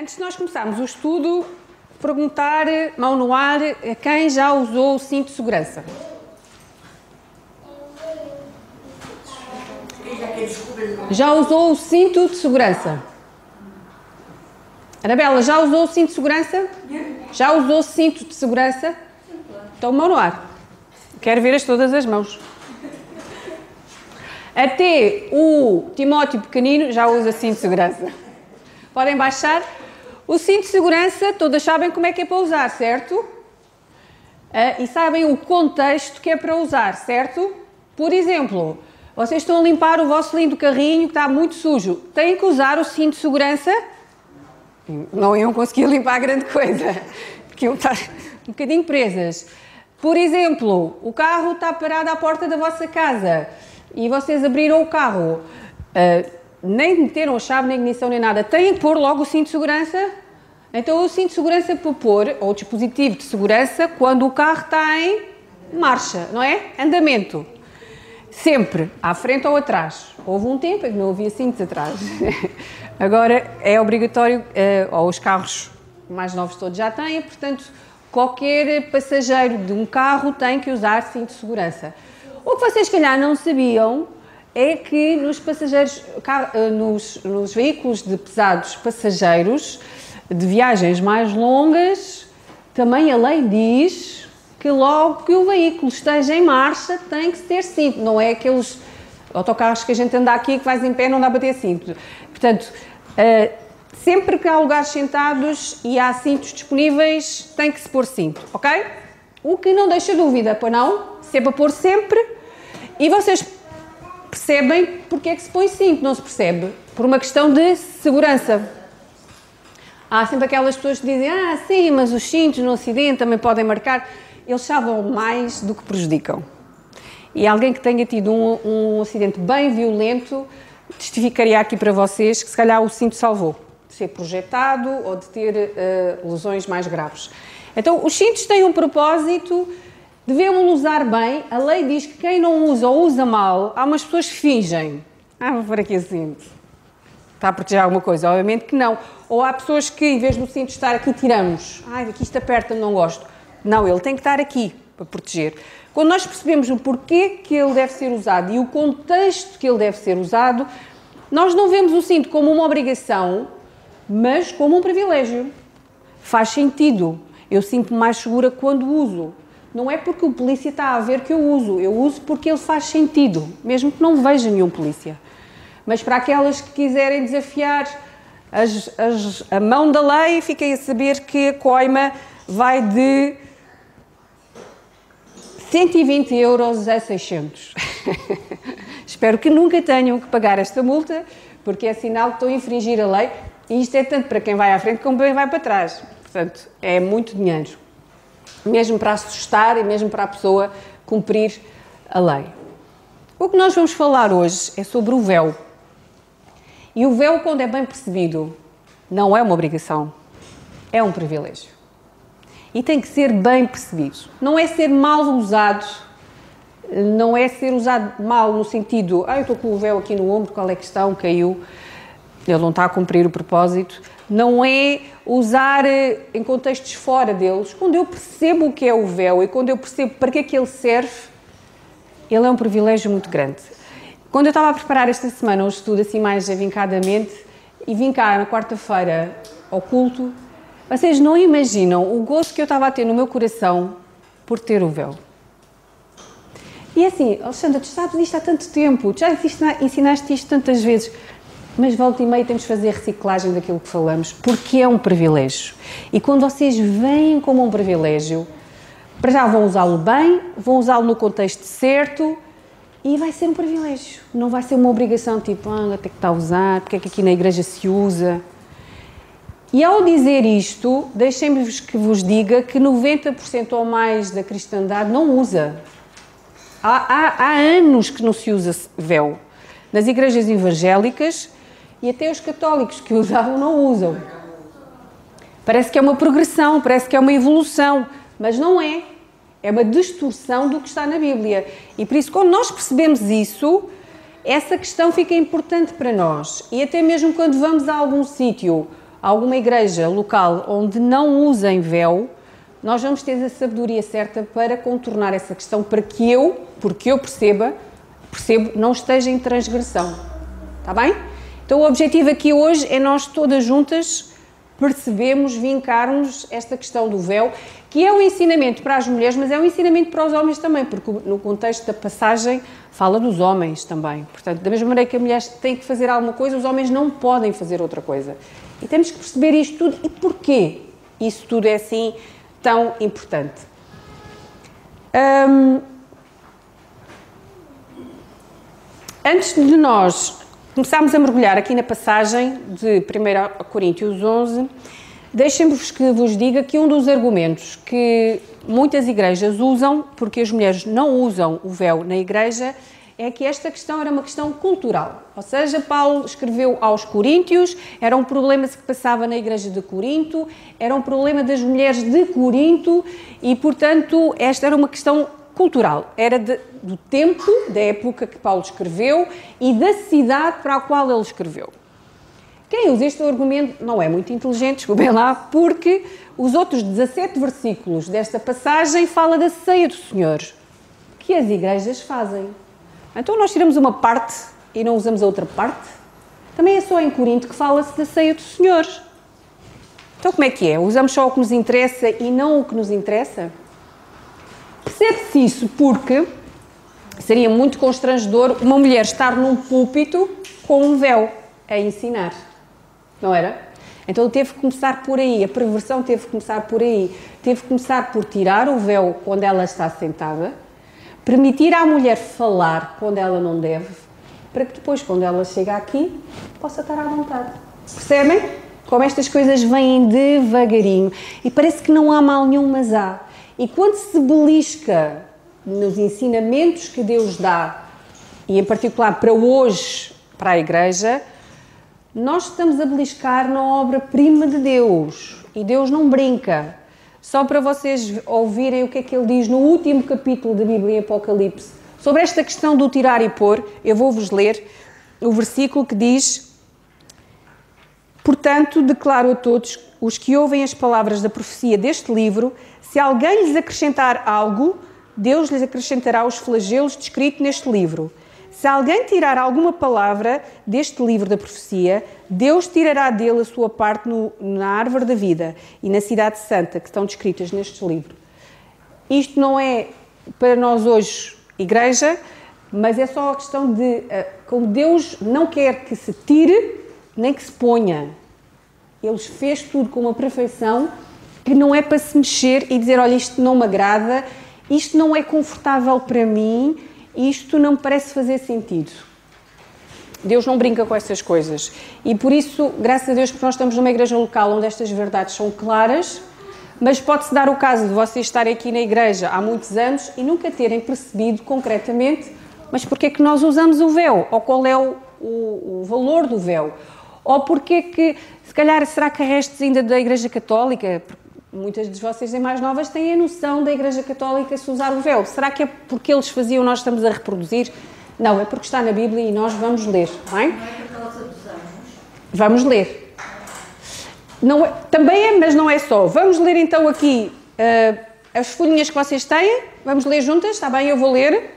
Antes de nós começarmos o estudo, perguntar, mão no ar, a quem já usou o cinto de segurança. Já usou o cinto de segurança? Anabela, já usou o cinto de segurança? Já usou o cinto de segurança? Então, mão no ar. Quero ver todas as mãos. Até o Timóteo pequenino já usa cinto de segurança. Podem baixar. O cinto de segurança, todas sabem como é que é para usar, certo? E sabem o contexto que é para usar, certo? Por exemplo, vocês estão a limpar o vosso lindo carrinho que está muito sujo. Têm que usar o cinto de segurança? Não iam conseguir limpar grande coisa, porque iam estar um bocadinho presas. Por exemplo, o carro está parado à porta da vossa casa e vocês abriram o carro, nem meteram a chave, nem ignição, nem nada. Têm que pôr logo o cinto de segurança? Então, o cinto de segurança para pôr, ou o dispositivo de segurança, quando o carro está em marcha, não é? Andamento. Sempre, à frente ou atrás. Houve um tempo em que não havia cintos atrás. Agora é obrigatório, ou os carros mais novos todos já têm, portanto, qualquer passageiro de um carro tem que usar cinto de segurança. O que vocês, se calhar, não sabiam é que nos passageiros, nos veículos de pesados passageiros, de viagens mais longas, também a lei diz que logo que o veículo esteja em marcha tem que ter cinto. Não é aqueles autocarros que a gente anda aqui que vais em pé não dá para ter cinto. Portanto, sempre que há lugares sentados e há cintos disponíveis, tem que se pôr cinto, ok? O que não deixa dúvida, pois não? Se é para pôr sempre. E vocês percebem porque é que se põe cinto, não se percebe? Por uma questão de segurança. Há sempre aquelas pessoas que dizem, sim, mas os cintos no acidente também podem marcar. Eles salvam mais do que prejudicam. E alguém que tenha tido um acidente bem violento testificaria aqui para vocês que se calhar o cinto salvou de ser projetado ou de ter lesões mais graves. Então, os cintos têm um propósito, devemos usar bem. A lei diz que quem não usa ou usa mal, há umas pessoas que fingem. Vou pôr aqui o cinto. Está a proteger alguma coisa? Obviamente que não. Ou há pessoas que, em vez do cinto estar aqui, tiramos. Aqui isto aperta, não gosto. Não, ele tem que estar aqui para proteger. Quando nós percebemos o porquê que ele deve ser usado e o contexto que ele deve ser usado, nós não vemos o cinto como uma obrigação, mas como um privilégio. Faz sentido. Eu sinto-me mais segura quando uso. Não é porque o polícia está a ver que eu uso porque ele faz sentido, mesmo que não veja nenhum polícia. Mas para aquelas que quiserem desafiar a mão da lei, fiquem a saber que a coima vai de 120 euros a 600. Espero que nunca tenham que pagar esta multa, porque é sinal que estão a infringir a lei, e isto é tanto para quem vai à frente como para quem vai para trás. Portanto, é muito dinheiro. Mesmo para assustar e mesmo para a pessoa cumprir a lei. O que nós vamos falar hoje é sobre o véu. E o véu, quando é bem percebido, não é uma obrigação, é um privilégio. E tem que ser bem percebido. Não é ser mal usado, não é ser usado mal no sentido, eu estou com o véu aqui no ombro, qual é a questão? Caiu, ele não está a cumprir o propósito. Não é usar em contextos fora deles. Quando eu percebo o que é o véu e quando eu percebo para que é que ele serve, ele é um privilégio muito grande. Quando eu estava a preparar esta semana um estudo assim mais avincadamente e vim cá na quarta-feira ao culto, vocês não imaginam o gosto que eu estava a ter no meu coração por ter o véu. E assim, Alexandra, tu sabes isto há tanto tempo, tu já ensinaste isto tantas vezes, mas volta e meia temos de fazer reciclagem daquilo que falamos, porque é um privilégio. E quando vocês veem como um privilégio, para já vão usá-lo bem, vão usá-lo no contexto certo, e vai ser um privilégio, não vai ser uma obrigação, tipo, tem que estar a usar, porque é que aqui na igreja se usa. E ao dizer isto, deixem-me que vos diga que 90% ou mais da cristandade não usa. Há anos que não se usa véu. Nas igrejas evangélicas e até os católicos que usavam não usam. Parece que é uma progressão, parece que é uma evolução, mas não é. É uma distorção do que está na Bíblia. E por isso, quando nós percebemos isso, essa questão fica importante para nós. E até mesmo quando vamos a algum sítio, alguma igreja local onde não usem véu, nós vamos ter a sabedoria certa para contornar essa questão, para que porque eu percebo, não esteja em transgressão. Está bem? Então o objetivo aqui hoje é nós todas juntas percebemos, vincarmos esta questão do véu, que é um ensinamento para as mulheres, mas é um ensinamento para os homens também, porque no contexto da passagem fala dos homens também. Portanto, da mesma maneira que a mulher tem que fazer alguma coisa, os homens não podem fazer outra coisa. E temos que perceber isto tudo e porquê isso tudo é assim tão importante. Antes de nós começarmos a mergulhar aqui na passagem de 1 Coríntios 11, deixem-me que vos diga que um dos argumentos que muitas igrejas usam, porque as mulheres não usam o véu na igreja, é que esta questão era uma questão cultural. Ou seja, Paulo escreveu aos Coríntios, era um problema que passava na igreja de Corinto, era um problema das mulheres de Corinto e, portanto, esta era uma questão cultural. Era do tempo, da época que Paulo escreveu e da cidade para a qual ele escreveu. Quem usa este argumento não é muito inteligente, desculpem lá, porque os outros 17 versículos desta passagem fala da ceia do Senhor, que as igrejas fazem. Então nós tiramos uma parte e não usamos a outra parte? Também é só em Corinto que fala-se da ceia do Senhor. Então como é que é? Usamos só o que nos interessa e não o que nos interessa? Percebe-se isso porque seria muito constrangedor uma mulher estar num púlpito com um véu a ensinar, não era? Então teve que começar por aí, a perversão teve que começar por aí, teve que começar por tirar o véu quando ela está sentada, permitir à mulher falar quando ela não deve, para que depois, quando ela chega aqui, possa estar à vontade. Percebem? Como estas coisas vêm devagarinho e parece que não há mal nenhum, mas há. E quando se belisca nos ensinamentos que Deus dá, e em particular para hoje, para a Igreja, nós estamos a beliscar na obra-prima de Deus. E Deus não brinca. Só para vocês ouvirem o que é que Ele diz no último capítulo da Bíblia em Apocalipse, sobre esta questão do tirar e pôr, eu vou-vos ler o versículo que diz: portanto, declaro a todos os que ouvem as palavras da profecia deste livro, se alguém lhes acrescentar algo, Deus lhes acrescentará os flagelos descritos neste livro. Se alguém tirar alguma palavra deste livro da profecia, Deus tirará dele a sua parte na árvore da vida e na cidade santa, que estão descritas neste livro. Isto não é para nós hoje, igreja, mas é só a questão de como Deus não quer que se tire, nem que se ponha. Ele fez tudo com uma perfeição que não é para se mexer e dizer, olha, isto não me agrada, isto não é confortável para mim, isto não me parece fazer sentido. Deus não brinca com essas coisas. E por isso, graças a Deus, porque nós estamos numa igreja local onde estas verdades são claras, mas pode-se dar o caso de vocês estarem aqui na igreja há muitos anos e nunca terem percebido concretamente, mas porque é que nós usamos o véu? Ou qual é o valor do véu? Ou porque é que, se calhar, será que restos ainda da Igreja Católica? Muitas de vocês mais novas têm a noção da Igreja Católica se usar o véu. Será que é porque eles faziam nós estamos a reproduzir? Não, é porque está na Bíblia e nós vamos ler, não é? Não é por causa dos anos. Vamos ler. Não é, também é, mas não é só. Vamos ler então aqui as folhinhas que vocês têm. Vamos ler juntas, está bem? Eu vou ler.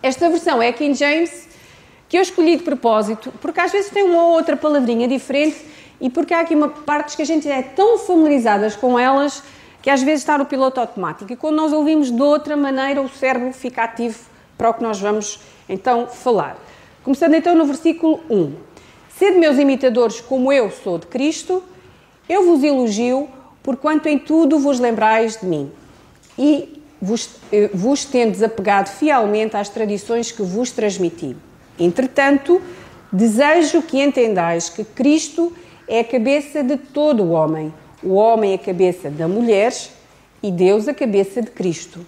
Esta versão é a King James, que eu escolhi de propósito, porque às vezes tem uma ou outra palavrinha diferente e porque há aqui partes que a gente é tão familiarizadas com elas que às vezes está no piloto automático. E quando nós ouvimos de outra maneira, o cérebro fica ativo para o que nós vamos então falar. Começando então no versículo 1. Sede meus imitadores como eu sou de Cristo, eu vos elogio, porquanto em tudo vos lembrais de mim. E vos tendes apegado fielmente às tradições que vos transmiti. Entretanto, desejo que entendais que Cristo é a cabeça de todo o homem é a cabeça da mulher e Deus a cabeça de Cristo.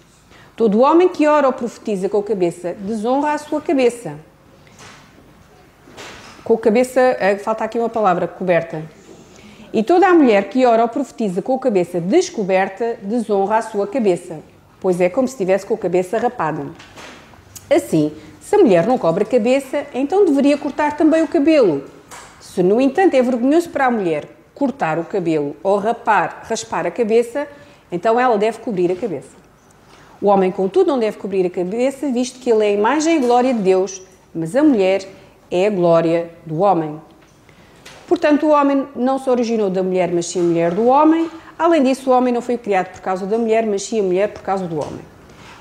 Todo homem que ora ou profetiza com a cabeça desonra a sua cabeça. Com a cabeça, falta aqui uma palavra, coberta. E toda a mulher que ora ou profetiza com a cabeça descoberta desonra a sua cabeça, pois é como se estivesse com a cabeça rapada. Assim, se a mulher não cobre a cabeça, então deveria cortar também o cabelo. Se, no entanto, é vergonhoso para a mulher cortar o cabelo ou raspar a cabeça, então ela deve cobrir a cabeça. O homem, contudo, não deve cobrir a cabeça, visto que ele é a imagem e glória de Deus, mas a mulher é a glória do homem. Portanto, o homem não se originou da mulher, mas sim a mulher do homem. Além disso, o homem não foi criado por causa da mulher, mas sim a mulher por causa do homem.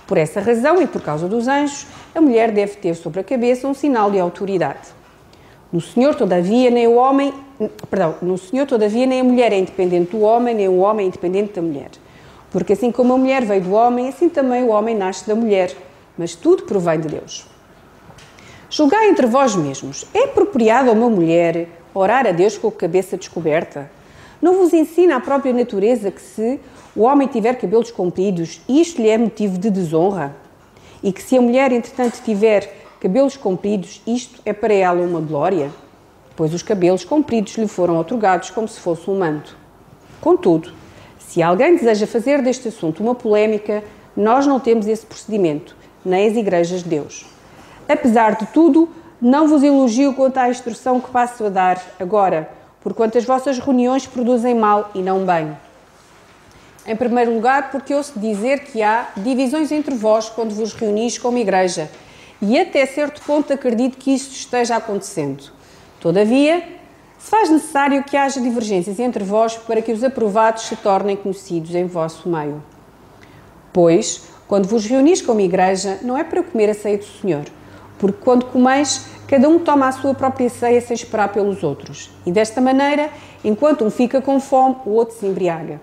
Por essa razão e por causa dos anjos, a mulher deve ter sobre a cabeça um sinal de autoridade. No Senhor, todavia, nem a mulher é independente do homem, nem o homem é independente da mulher. Porque assim como a mulher veio do homem, assim também o homem nasce da mulher, mas tudo provém de Deus. Julgai entre vós mesmos, é apropriado a uma mulher orar a Deus com a cabeça descoberta? Não vos ensina a própria natureza que se o homem tiver cabelos compridos, isto lhe é motivo de desonra? E que se a mulher, entretanto, tiver cabelos compridos, isto é para ela uma glória? Pois os cabelos compridos lhe foram outorgados como se fosse um manto. Contudo, se alguém deseja fazer deste assunto uma polémica, nós não temos esse procedimento, nem as igrejas de Deus. Apesar de tudo, não vos elogio quanto à instrução que passo a dar agora, porquanto as vossas reuniões produzem mal e não bem. Em primeiro lugar, porque ouço dizer que há divisões entre vós quando vos reunis como igreja, e até certo ponto acredito que isto esteja acontecendo. Todavia, se faz necessário que haja divergências entre vós para que os aprovados se tornem conhecidos em vosso meio. Pois, quando vos reunis como igreja, não é para comer a ceia do Senhor, porque quando comeis, cada um toma a sua própria ceia sem esperar pelos outros. E desta maneira, enquanto um fica com fome, o outro se embriaga.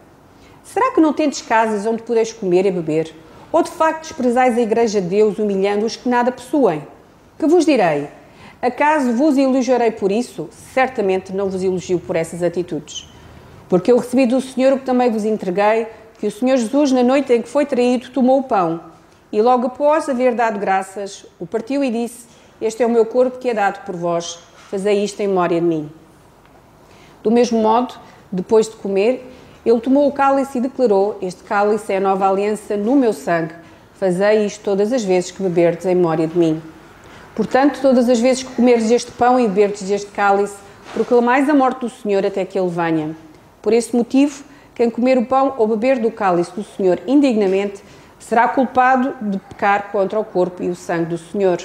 Será que não tendes casas onde podeis comer e beber? Ou de facto desprezais a igreja de Deus, humilhando os que nada possuem? Que vos direi? Acaso vos elogiarei por isso? Certamente não vos elogio por essas atitudes. Porque eu recebi do Senhor o que também vos entreguei, que o Senhor Jesus, na noite em que foi traído, tomou o pão, e logo após haver dado graças, o partiu e disse: Este é o meu corpo que é dado por vós, fazei isto em memória de mim. Do mesmo modo, depois de comer, ele tomou o cálice e declarou: Este cálice é a nova aliança no meu sangue, fazei isto todas as vezes que beberdes em memória de mim. Portanto, todas as vezes que comerdes este pão e beberdes este cálice, proclamais a morte do Senhor até que ele venha. Por esse motivo, quem comer o pão ou beber do cálice do Senhor indignamente, será culpado de pecar contra o corpo e o sangue do Senhor.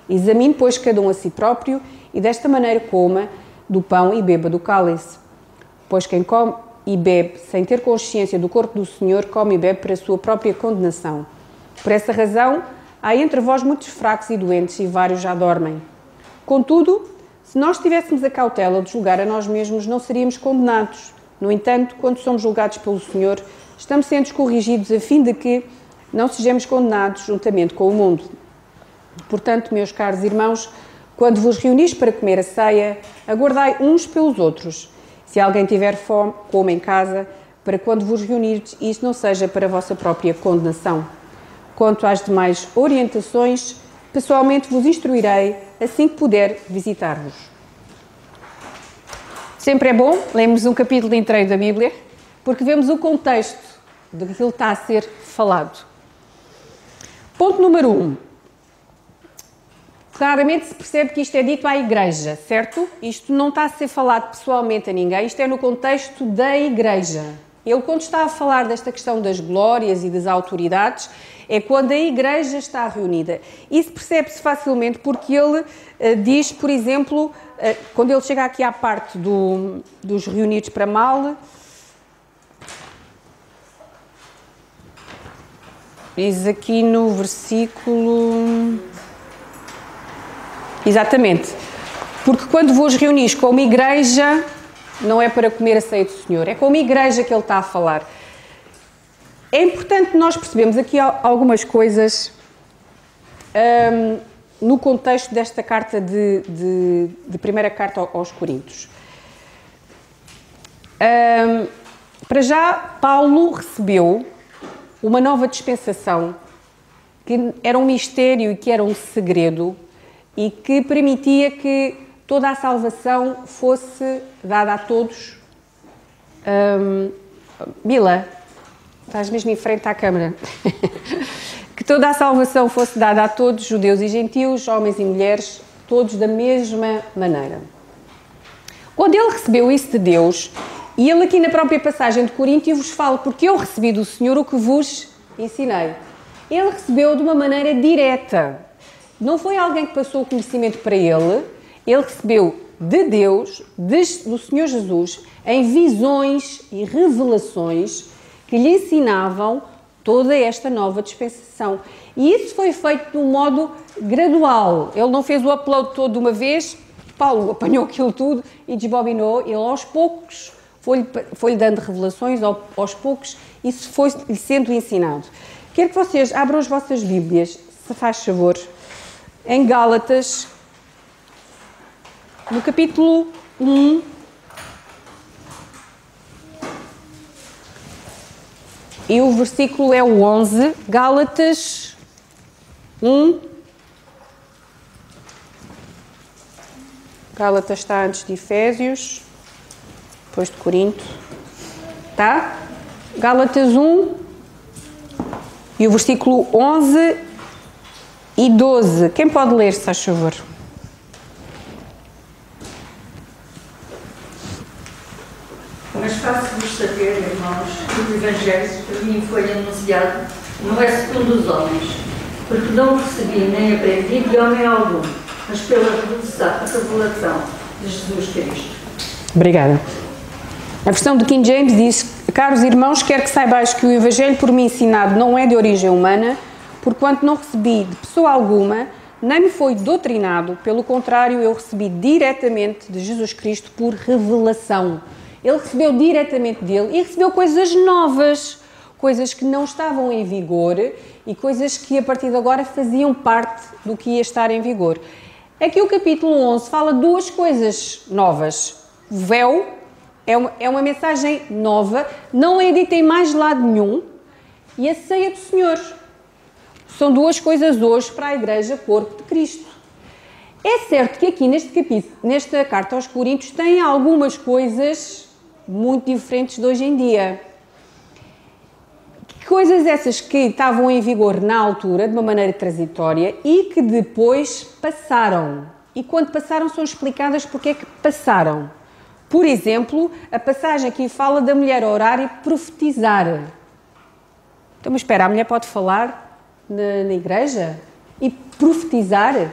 Examine, pois, cada um a si próprio, e desta maneira coma do pão e beba do cálice. Pois quem come e bebe sem ter consciência do corpo do Senhor, come e bebe para a sua própria condenação. Por essa razão, há entre vós muitos fracos e doentes, e vários já dormem. Contudo, se nós tivéssemos a cautela de julgar a nós mesmos, não seríamos condenados. No entanto, quando somos julgados pelo Senhor, estamos sendo corrigidos a fim de que não sejamos condenados juntamente com o mundo. Portanto, meus caros irmãos, quando vos reunis para comer a ceia, aguardai uns pelos outros. Se alguém tiver fome, coma em casa, para quando vos reunirdes, isto não seja para a vossa própria condenação. Quanto às demais orientações, pessoalmente vos instruirei assim que puder visitar-vos. Sempre é bom lermos um capítulo inteiro da Bíblia, porque vemos o contexto de que ele está a ser falado. Ponto número 1. Claramente se percebe que isto é dito à igreja, certo? Isto não está a ser falado pessoalmente a ninguém, isto é no contexto da igreja. Ele, quando está a falar desta questão das glórias e das autoridades, é quando a igreja está reunida. Isso percebe-se facilmente porque ele diz, por exemplo, quando ele chega aqui à parte dos reunidos para mal, diz aqui no versículo... Exatamente. Porque quando vos reunis como igreja, não é para comer a ceia do Senhor, é como igreja que ele está a falar. É importante nós percebermos aqui algumas coisas no contexto desta carta de primeira carta aos Coríntios. Para já, Paulo recebeu uma nova dispensação, que era um mistério e que era um segredo, e que permitia que toda a salvação fosse dada a todos. Mila, estás mesmo em frente à câmara. Que toda a salvação fosse dada a todos, judeus e gentios, homens e mulheres, todos da mesma maneira. Quando ele recebeu isso de Deus, E ele aqui na própria passagem de Coríntios vos fala, porque eu recebi do Senhor o que vos ensinei. Ele recebeu de uma maneira direta. Não foi alguém que passou o conhecimento para ele, ele recebeu de Deus, do Senhor Jesus, em visões e revelações que lhe ensinavam toda esta nova dispensação. E isso foi feito de um modo gradual. Ele não fez o upload todo de uma vez, Paulo apanhou aquilo tudo e desbobinou, ele aos poucos foi-lhe dando revelações, aos poucos isso foi-lhe sendo ensinado. Quero que vocês abram as vossas Bíblias, se faz favor, em Gálatas, no capítulo 1, e o versículo é o 11, Gálatas 1. Gálatas está antes de Efésios, depois de Corinto. Tá? Gálatas 1 e o versículo 11 e 12. Quem pode ler, se faz favor? Mas faço-vos saber, irmãos, que o Evangelho que por mim foi anunciado não é segundo os homens, porque não o recebi nem aprendi de homem algum, mas pela revelação de Jesus Cristo. Obrigada. A versão de King James diz: caros irmãos, quero que saibais que o Evangelho por mim ensinado não é de origem humana, porquanto não recebi de pessoa alguma, nem me foi doutrinado, pelo contrário, eu recebi diretamente de Jesus Cristo por revelação. Ele recebeu diretamente dele e recebeu coisas novas, coisas que não estavam em vigor e coisas que a partir de agora faziam parte do que ia estar em vigor. Aqui o capítulo 11 fala duas coisas novas. O véu é uma mensagem nova, não é dita em mais lado nenhum, e a ceia do Senhor. São duas coisas hoje para a Igreja Corpo de Cristo. É certo que aqui neste capítulo, nesta carta aos Coríntios, tem algumas coisas muito diferentes de hoje em dia. Coisas essas que estavam em vigor na altura, de uma maneira transitória, e que depois passaram. E quando passaram são explicadas porque é que passaram. Por exemplo, a passagem aqui fala da mulher orar e profetizar. Então, mas espera, a mulher pode falar na igreja? E profetizar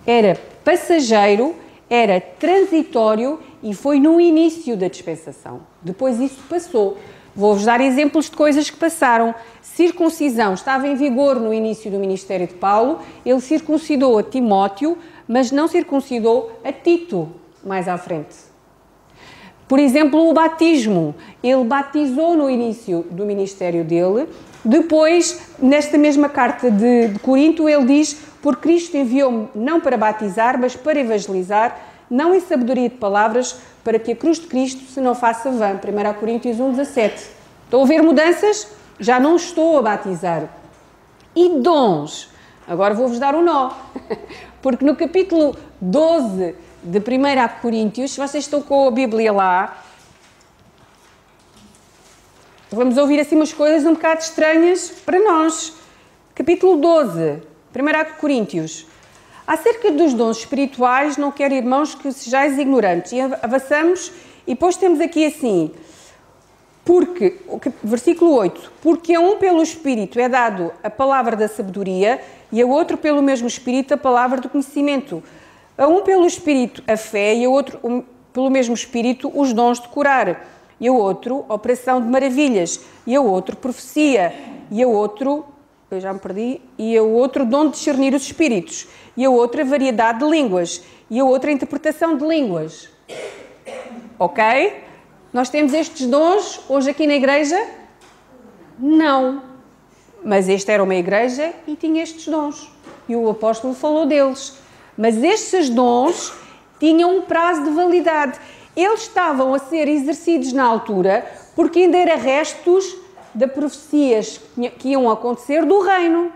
era passageiro, era transitório e foi no início da dispensação. Depois isso passou. Vou-vos dar exemplos de coisas que passaram. Circuncisão estava em vigor no início do ministério de Paulo. Ele circuncidou a Timóteo, mas não circuncidou a Tito mais à frente. Por exemplo, o batismo. Ele batizou no início do ministério dele. Depois, nesta mesma carta de Corinto, ele diz: por Cristo enviou-me não para batizar, mas para evangelizar, não em sabedoria de palavras, para que a cruz de Cristo se não faça vã. 1 Coríntios 1,17. Estão a ver mudanças? Já não estou a batizar. E dons? Agora vou-vos dar um nó. Porque no capítulo 12 de 1 Coríntios, se vocês estão com a Bíblia lá, vamos ouvir assim umas coisas um bocado estranhas para nós. Capítulo 12, 1 Coríntios. Acerca dos dons espirituais, não quero, irmãos, que sejais ignorantes. E avançamos, e depois temos aqui assim, porque, versículo 8, porque a um pelo Espírito é dado a palavra da sabedoria e a outro pelo mesmo Espírito a palavra do conhecimento. A um pelo Espírito a fé e a outro pelo mesmo Espírito os dons de curar. E a outro operação de maravilhas. E a outro profecia. E a outro, eu já me perdi, e a outro dom de discernir os espíritos. E a outra variedade de línguas. E a outra interpretação de línguas. Ok? Nós temos estes dons hoje aqui na igreja? Não. Mas esta era uma igreja e tinha estes dons. E o apóstolo falou deles. Mas estes dons tinham um prazo de validade. Eles estavam a ser exercidos na altura porque ainda eram restos de profecias que iam acontecer do reino.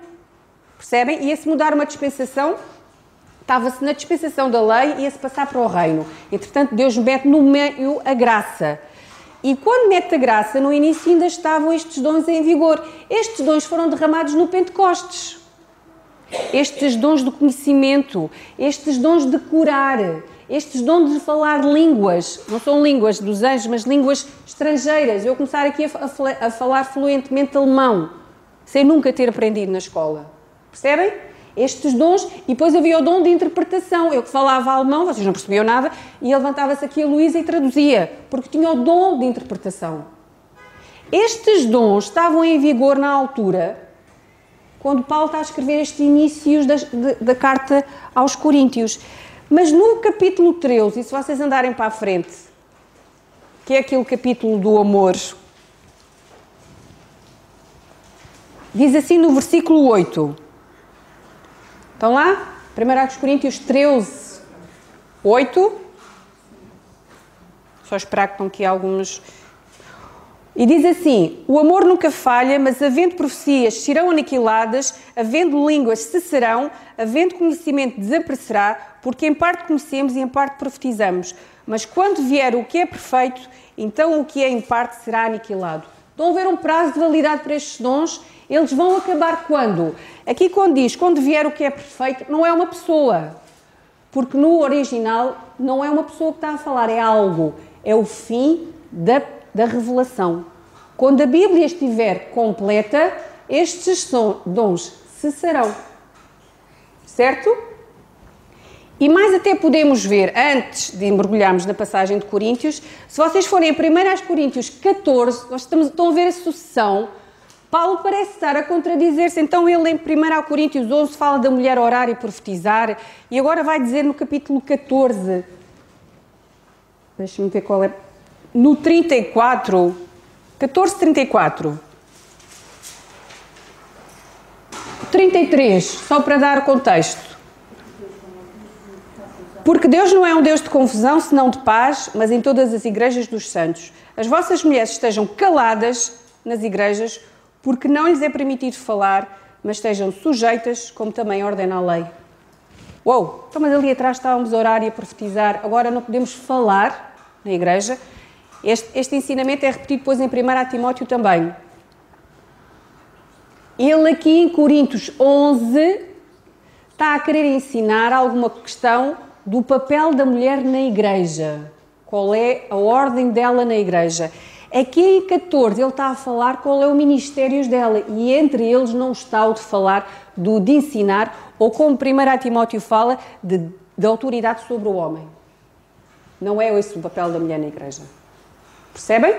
Percebem? Ia-se mudar uma dispensação, estava-se na dispensação da lei e ia-se passar para o reino. Entretanto, Deus mete no meio a graça. E quando mete a graça, no início ainda estavam estes dons em vigor. Estes dons foram derramados no Pentecostes. Estes dons do conhecimento, estes dons de curar, Estes dons de falar línguas, não são línguas dos anjos, mas línguas estrangeiras. Eu começar aqui a falar fluentemente alemão, sem nunca ter aprendido na escola. Percebem? Estes dons, e depois havia o dom de interpretação. Eu que falava alemão, vocês não percebiam nada, e levantava-se aqui a Luísa e traduzia, porque tinha o dom de interpretação. Estes dons estavam em vigor na altura, quando Paulo está a escrever estes inícios da carta aos Coríntios. Mas no capítulo 13, e se vocês andarem para a frente, que é aquele capítulo do amor, diz assim no versículo 8. Estão lá? 1 Coríntios 13, 8. Só esperar que estão aqui alguns. E diz assim: o amor nunca falha, mas havendo profecias serão aniquiladas, havendo línguas cessarão, havendo conhecimento desaparecerá, porque em parte conhecemos e em parte profetizamos. Mas quando vier o que é perfeito, então o que é em parte será aniquilado. Estão a ver um prazo de validade para estes dons? Eles vão acabar quando? Aqui quando diz, quando vier o que é perfeito, não é uma pessoa. Porque no original não é uma pessoa que está a falar, é algo. É o fim da revelação. Quando a Bíblia estiver completa, estes dons cessarão. Certo? E mais até podemos ver, antes de mergulharmos na passagem de Coríntios, se vocês forem a 1 Coríntios 14, estão a ver a sucessão. Paulo parece estar a contradizer-se. Então ele em 1 Coríntios 11 fala da mulher orar e profetizar, e agora vai dizer no capítulo 14, deixa-me ver qual é, no 34, 14:34, 33, só para dar o contexto. Porque Deus não é um Deus de confusão, senão de paz, mas em todas as igrejas dos santos. As vossas mulheres estejam caladas nas igrejas, porque não lhes é permitido falar, mas estejam sujeitas, como também ordena a lei. Uou, então mas ali atrás estávamos a orar e a profetizar, agora não podemos falar na igreja. Este ensinamento é repetido depois em 1 Timóteo também. Ele aqui em Coríntios 11 está a querer ensinar alguma questão do papel da mulher na igreja. Qual é a ordem dela na igreja? Aqui em 14 ele está a falar qual é o ministério dela, e entre eles não está o de falar de ensinar, ou como 1 Timóteo fala, de autoridade sobre o homem. Não é esse o papel da mulher na igreja. Percebem?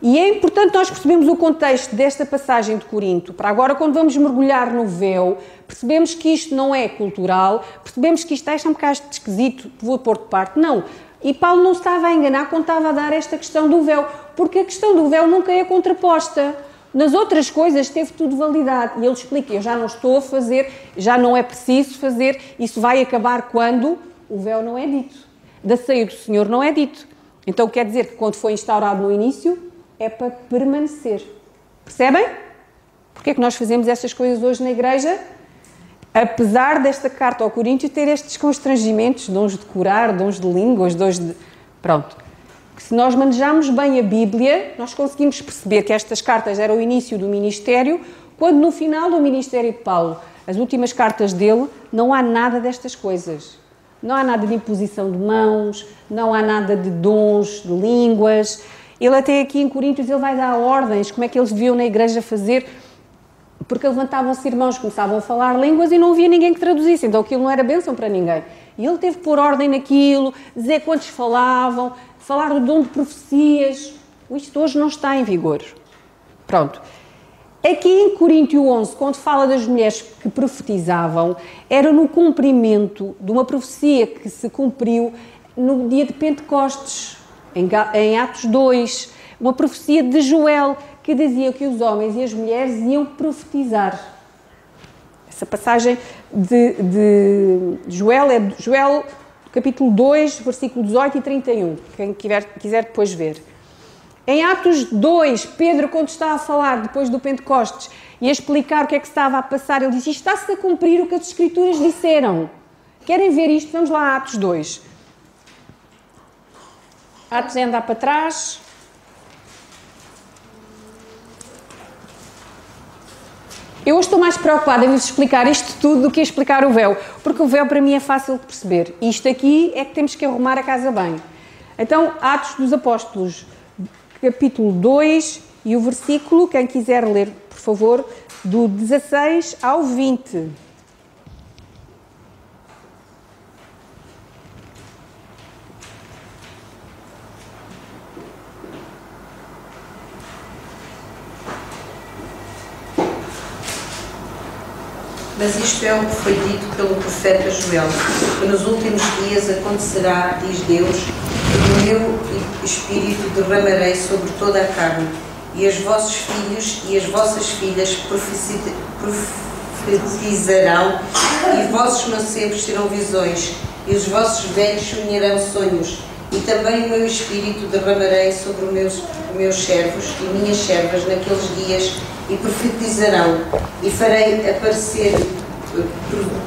E é importante nós percebermos o contexto desta passagem de Corinto. Para agora, quando vamos mergulhar no véu, percebemos que isto não é cultural, percebemos que isto é um bocado esquisito, vou pôr de parte. Não. E Paulo não estava a enganar quando estava a dar esta questão do véu, porque a questão do véu nunca é contraposta. Nas outras coisas teve tudo validade. E ele explica, eu já não estou a fazer, já não é preciso fazer, isso vai acabar quando o véu não é dito. Da ceia do Senhor não é dito. Então quer dizer que quando foi instaurado no início, é para permanecer. Percebem? Porque é que nós fazemos estas coisas hoje na igreja? Apesar desta carta ao Coríntios ter estes constrangimentos, dons de curar, dons de línguas, dons de... Pronto. Se nós manejarmos bem a Bíblia, nós conseguimos perceber que estas cartas eram o início do ministério, quando no final do ministério de Paulo, as últimas cartas dele, não há nada destas coisas. Não há nada de imposição de mãos, não há nada de dons de línguas. Ele até aqui em Coríntios ele vai dar ordens, como é que eles deviam na igreja fazer, porque levantavam-se irmãos, começavam a falar línguas e não havia ninguém que traduzisse, então aquilo não era bênção para ninguém. E ele teve que pôr ordem naquilo, dizer quantos falavam, falar do dom de profecias. Isto hoje não está em vigor. Pronto. Aqui em Coríntios 11, quando fala das mulheres que profetizavam, era no cumprimento de uma profecia que se cumpriu no dia de Pentecostes, em Atos 2, uma profecia de Joel, que dizia que os homens e as mulheres iam profetizar. Essa passagem de Joel é Joel, capítulo 2, versículo 18 e 31, quem quiser depois ver. Em Atos 2, Pedro, quando está a falar, depois do Pentecostes, e a explicar o que é que estava a passar, ele diz, isto está-se a cumprir o que as Escrituras disseram. Querem ver isto? Vamos lá a Atos 2. Atos é andar para trás. Eu hoje estou mais preocupada em vos explicar isto tudo do que explicar o véu, porque o véu para mim é fácil de perceber. Isto aqui é que temos que arrumar a casa bem. Então, Atos dos Apóstolos, capítulo 2 e o versículo, quem quiser ler, por favor, do 16 ao 20. Mas isto é o que foi dito pelo profeta Joel, que nos últimos dias acontecerá, diz Deus, que o meu Espírito derramarei sobre toda a carne, e os vossos filhos e as vossas filhas profetizarão, e os vossos mancebos terão visões, e os vossos velhos sonharão sonhos, e também o meu Espírito derramarei sobre os meus servos e minhas servas naqueles dias, e profetizarão, e farei aparecer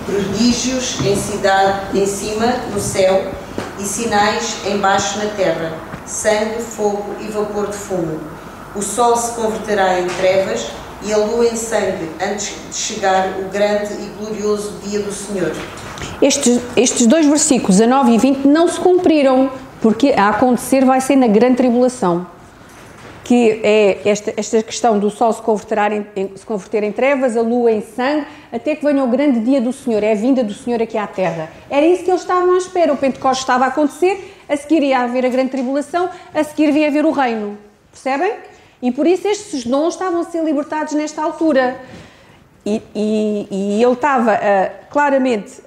prodígios em cima no céu e sinais embaixo na terra, sangue, fogo e vapor de fumo. O sol se converterá em trevas e a lua em sangue antes de chegar o grande e glorioso dia do Senhor. Estes dois versículos, 19 e 20, não se cumpriram, porque a acontecer vai ser na grande tribulação. Que é esta questão do sol se converter em trevas, a lua em sangue, até que venha o grande dia do Senhor, é a vinda do Senhor aqui à terra. Era isso que eles estavam à espera, o Pentecostes estava a acontecer, a seguir ia haver a grande tribulação, a seguir ia haver o reino, percebem? E por isso estes dons estavam a ser libertados nesta altura. E ele estava claramente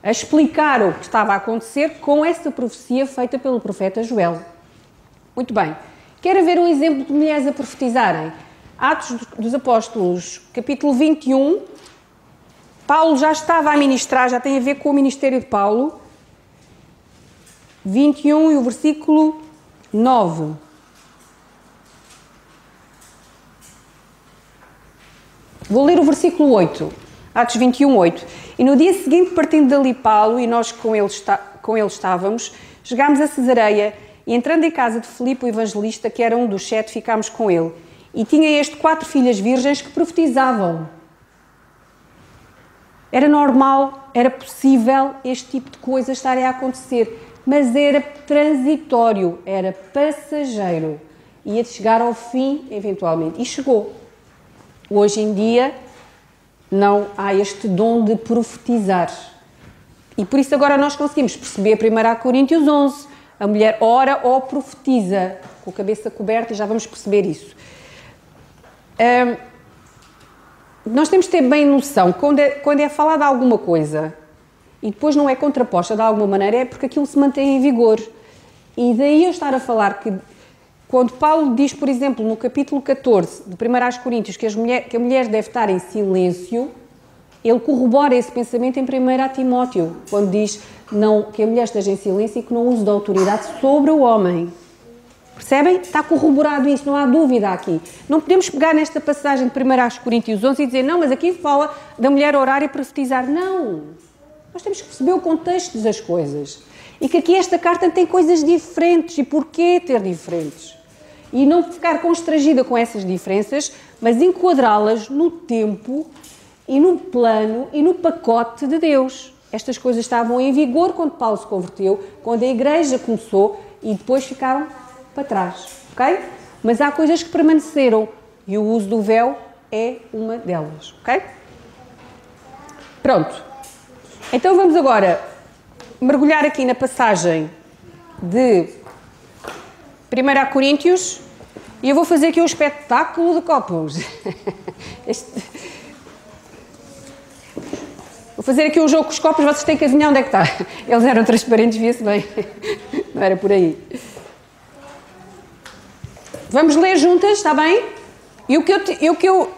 a explicar o que estava a acontecer com essa profecia feita pelo profeta Joel. Muito bem. Querem ver um exemplo de mulheres a profetizarem? Atos dos Apóstolos, capítulo 21. Paulo já estava a ministrar, já tem a ver com o ministério de Paulo. 21 e o versículo 9. Vou ler o versículo 8. Atos 21, 8. E no dia seguinte, partindo dali Paulo, e nós com ele estávamos, chegámos a Cesareia, e entrando em casa de Filipe, o evangelista, que era um dos 7, ficámos com ele. E tinha este 4 filhas virgens que profetizavam. Era normal, era possível este tipo de coisas estarem a acontecer, mas era transitório, era passageiro. Ia chegar ao fim, eventualmente. E chegou. Hoje em dia, não há este dom de profetizar. E por isso agora nós conseguimos perceber 1 Coríntios 11. A mulher ora ou profetiza, com a cabeça coberta, e já vamos perceber isso. Nós temos de ter bem noção, quando é falada alguma coisa e depois não é contraposta de alguma maneira, é porque aquilo se mantém em vigor. E daí eu estar a falar que, quando Paulo diz, por exemplo, no capítulo 14 de 1 Coríntios, que a mulher deve estar em silêncio, ele corrobora esse pensamento em 1 Timóteo, quando diz que a mulher esteja em silêncio e que não use da autoridade sobre o homem. Percebem? Está corroborado isso, não há dúvida aqui. Não podemos pegar nesta passagem de 1 Coríntios 11 e dizer, não, mas aqui fala da mulher orar e profetizar. Não! Nós temos que perceber o contexto das coisas. E que aqui esta carta tem coisas diferentes. E porquê ter diferentes? E não ficar constrangida com essas diferenças, mas enquadrá-las no tempo e no plano e no pacote de Deus. Estas coisas estavam em vigor quando Paulo se converteu, quando a igreja começou, e depois ficaram para trás, ok? Mas há coisas que permaneceram e o uso do véu é uma delas, ok? Pronto. Então vamos agora mergulhar aqui na passagem de 1 Coríntios e eu vou fazer aqui um espetáculo de copos. Vou fazer aqui um jogo com os copos, vocês têm que adivinhar onde é que está. Eles eram transparentes, via-se bem. Não era por aí. Vamos ler juntas, está bem? E o que eu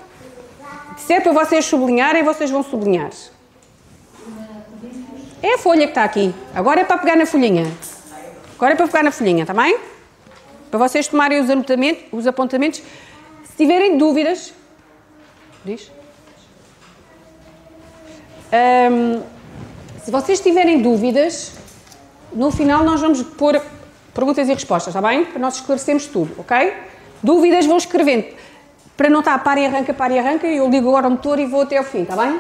disser para vocês sublinharem, vocês vão sublinhar. É a folha que está aqui. Agora é para pegar na folhinha. Agora é para pegar na folhinha, está bem? Para vocês tomarem os apontamentos. Se tiverem dúvidas... Diz? Se vocês tiverem dúvidas, no final nós vamos pôr perguntas e respostas, está bem? Para nós esclarecermos tudo, ok? Dúvidas vão escrevendo. para não estar para e arranca, eu ligo agora o motor e vou até ao fim, está bem?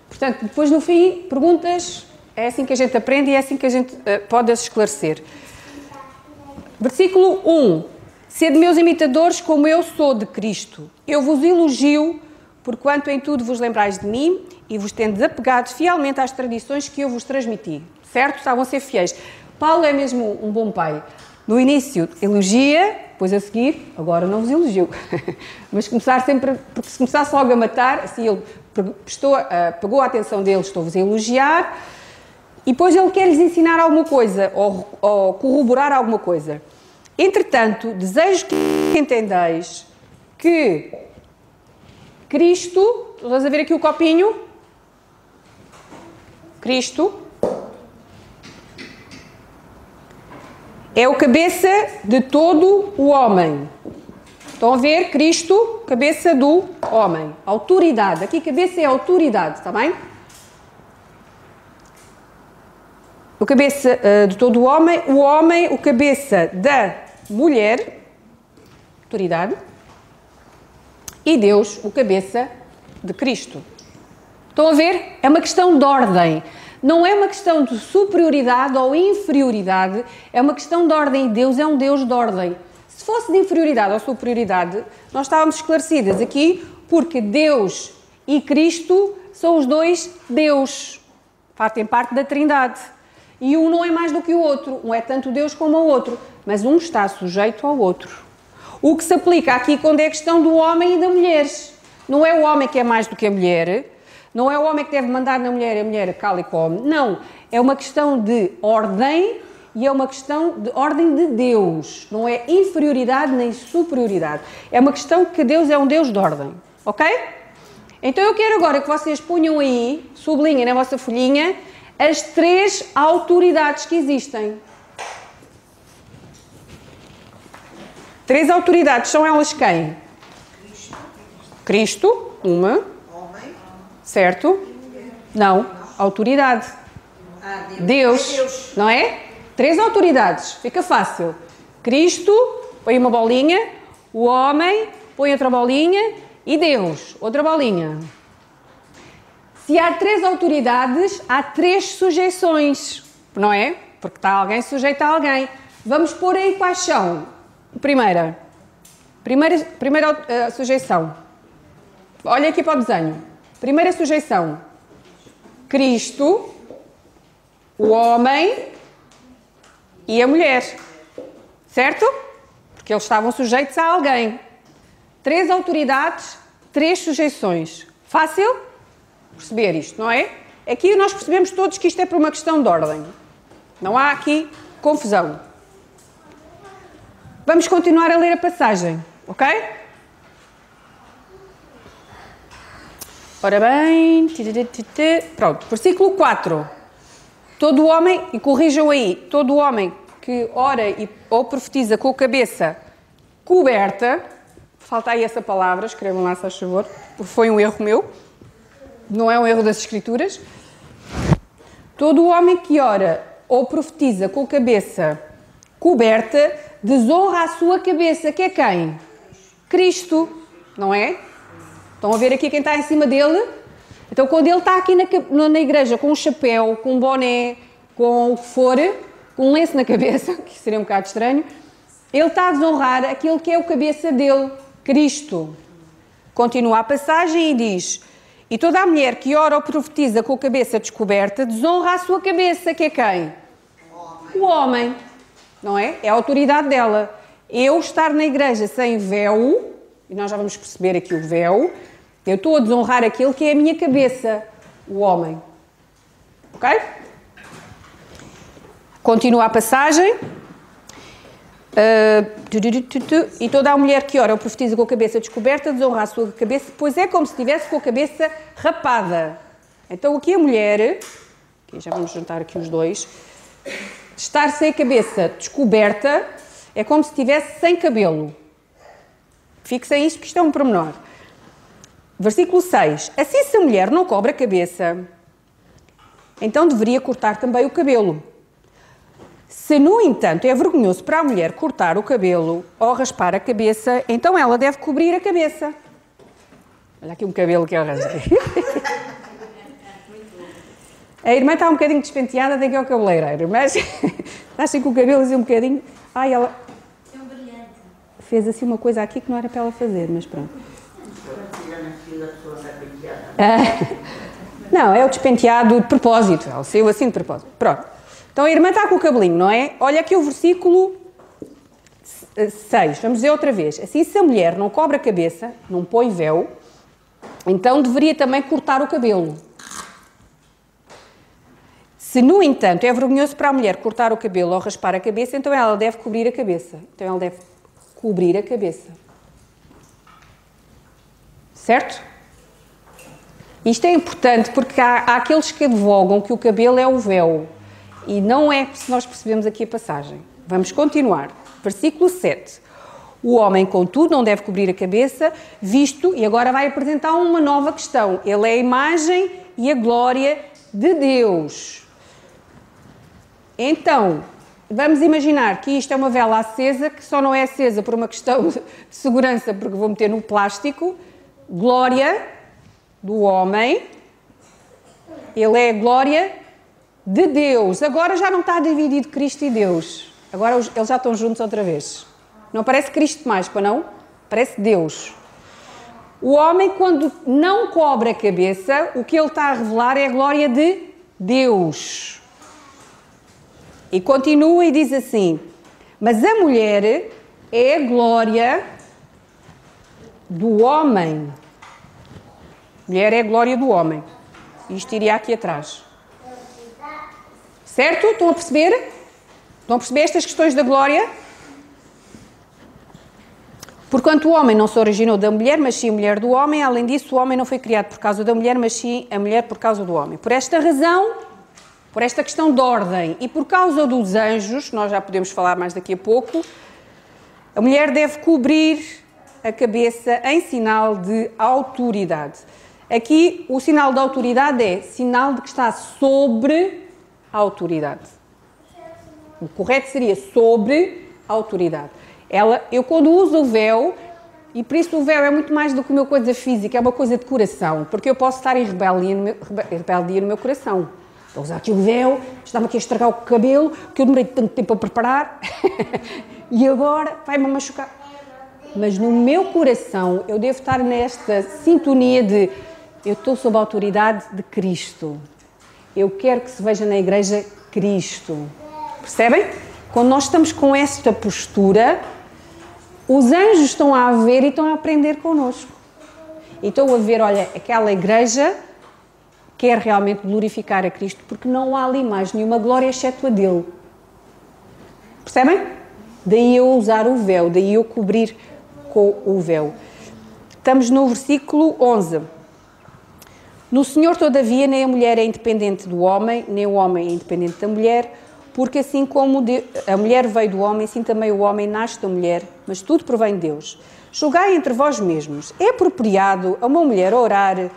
Portanto, depois no fim, perguntas, é assim que a gente aprende e é assim que a gente pode esclarecer. Versículo 1. Sede meus imitadores como eu sou de Cristo. Eu vos elogio, porquanto em tudo vos lembrais de mim e vos tendes apegado fielmente às tradições que eu vos transmiti. Certo? Estavam a ser fiéis. Paulo é mesmo um bom pai. No início elogia, depois a seguir, agora não vos elogio. Mas começar sempre, porque se começasse logo a matar, assim ele pegou a atenção deles, estou-vos a elogiar, e depois ele quer-lhes ensinar alguma coisa, ou corroborar alguma coisa. Entretanto, desejo que entendeis que Cristo, estás a ver aqui o copinho? Cristo é o cabeça de todo o homem. Estão a ver? Cristo, cabeça do homem. Autoridade. Aqui cabeça é autoridade, está bem? O cabeça de todo o homem, o cabeça da mulher, autoridade, e Deus, o cabeça de Cristo. Estão a ver? É uma questão de ordem. Não é uma questão de superioridade ou inferioridade, é uma questão de ordem. Deus é um Deus de ordem. Se fosse de inferioridade ou superioridade, nós estávamos esclarecidas aqui, porque Deus e Cristo são os dois Deus. Fazem parte da Trindade. E um não é mais do que o outro. Um é tanto Deus como o outro. Mas um está sujeito ao outro. O que se aplica aqui quando é a questão do homem e da mulher. Não é o homem que é mais do que a mulher. Não é o homem que deve mandar na mulher e a mulher cala e come. Não. É uma questão de ordem e é uma questão de ordem de Deus. Não é inferioridade nem superioridade. É uma questão que Deus é um Deus de ordem. Ok? Então eu quero agora que vocês ponham aí, sublinhem na vossa folhinha, as 3 autoridades que existem. 3 autoridades, são elas quem? Cristo, uma. Homem. Certo? Não, autoridade. Deus, não é? 3 autoridades, fica fácil. Cristo, põe uma bolinha, o homem, põe outra bolinha e Deus, outra bolinha. Se há 3 autoridades, há 3 sujeições, não é? Porque está alguém sujeito a alguém. Vamos pôr aí quais são. Primeira sujeição. Olha aqui para o desenho. Primeira sujeição. Cristo, o homem e a mulher. Certo? Porque eles estavam sujeitos a alguém. 3 autoridades, 3 sujeições. Fácil? Perceber isto, não é? Aqui nós percebemos todos que isto é por uma questão de ordem. Não há aqui confusão. Vamos continuar a ler a passagem, ok? Ora bem, pronto, versículo 4. Todo homem, e corrijam aí, todo homem que ora ou profetiza com a cabeça coberta, falta aí essa palavra, escrevam lá se faz favor, foi um erro meu, não é um erro das Escrituras. Todo homem que ora ou profetiza com a cabeça coberta, desonra a sua cabeça, que é quem? Cristo, não é? Estão a ver aqui quem está em cima dele? Então, quando ele está aqui na igreja com um chapéu, com um boné, com o que for, com um lenço na cabeça, que seria um bocado estranho, ele está a desonrar aquele que é o cabeça dele, Cristo. Continua a passagem e diz: e toda a mulher que ora ou profetiza com a cabeça descoberta, desonra a sua cabeça, que é quem? O homem. Não é? É a autoridade dela. Eu estar na igreja sem véu, e nós já vamos perceber aqui o véu, eu estou a desonrar aquele que é a minha cabeça, o homem. Ok? Continua a passagem. E toda a mulher que ora ou profetiza com a cabeça descoberta, desonra a sua cabeça, pois é como se estivesse com a cabeça rapada. Então aqui a mulher, aqui já vamos juntar aqui os dois, estar sem a cabeça descoberta é como se estivesse sem cabelo. Fixem isto, porque isto é um pormenor. Versículo 6. Assim, se a mulher não cobre a cabeça, então deveria cortar também o cabelo. Se, no entanto, é vergonhoso para a mulher cortar o cabelo ou raspar a cabeça, então ela deve cobrir a cabeça. Olha aqui um cabelo que eu arranjei. A irmã está um bocadinho despenteada, tem que ir ao cabeleireiro, mas está assim com o cabelo assim um bocadinho... Ai, ela fez assim uma coisa aqui que não era para ela fazer, mas pronto. Não, é o despenteado de propósito, ela saiu assim de propósito. Pronto. Então a irmã está com o cabelinho, não é? Olha aqui o versículo 6, vamos dizer outra vez. Assim, se a mulher não cobre a cabeça, não põe véu, então deveria também cortar o cabelo. Se, no entanto, é vergonhoso para a mulher cortar o cabelo ou raspar a cabeça, então ela deve cobrir a cabeça. Então ela deve cobrir a cabeça. Certo? Isto é importante porque há aqueles que advogam que o cabelo é o véu. E não é se nós percebemos aqui a passagem. Vamos continuar. Versículo 7. O homem, contudo, não deve cobrir a cabeça, visto, e agora vai apresentar uma nova questão. Ele é a imagem e a glória de Deus. Então, vamos imaginar que isto é uma vela acesa, que só não é acesa por uma questão de segurança, porque vou meter no plástico. Glória do homem. Ele é a glória de Deus. Agora já não está dividido Cristo e Deus. Agora eles já estão juntos outra vez. Não parece Cristo mais, para não? Parece Deus. O homem, quando não cobre a cabeça, o que ele está a revelar é a glória de Deus. E continua e diz assim, mas a mulher é a glória do homem. Mulher é a glória do homem. Isto iria aqui atrás. Certo? Estão a perceber? Estão a perceber estas questões da glória? Porquanto o homem não se originou da mulher, mas sim a mulher do homem. Além disso, o homem não foi criado por causa da mulher, mas sim a mulher por causa do homem. Por esta razão, por esta questão de ordem e por causa dos anjos, nós já podemos falar mais daqui a pouco, a mulher deve cobrir a cabeça em sinal de autoridade. Aqui, o sinal de autoridade é sinal de que está sobre a autoridade. O correto seria sobre a autoridade. Eu quando uso o véu, e por isso o véu é muito mais do que uma coisa física, é uma coisa de coração, porque eu posso estar em rebeldia no meu coração. Vou usar aqui o véu, estava aqui a estragar o cabelo, que eu demorei tanto tempo a preparar, e agora vai-me machucar. Mas no meu coração, eu devo estar nesta sintonia de eu estou sob a autoridade de Cristo. Eu quero que se veja na igreja Cristo. Percebem? Quando nós estamos com esta postura, os anjos estão a ver e estão a aprender connosco. E estão a ver, olha, aquela igreja quer realmente glorificar a Cristo, porque não há ali mais nenhuma glória exceto a dele. Percebem? Daí eu usar o véu, daí eu cobrir com o véu. Estamos no versículo 11. No Senhor, todavia, nem a mulher é independente do homem, nem o homem é independente da mulher, porque assim como a mulher veio do homem, assim também o homem nasce da mulher, mas tudo provém de Deus. Julgai entre vós mesmos. É apropriado a uma mulher orar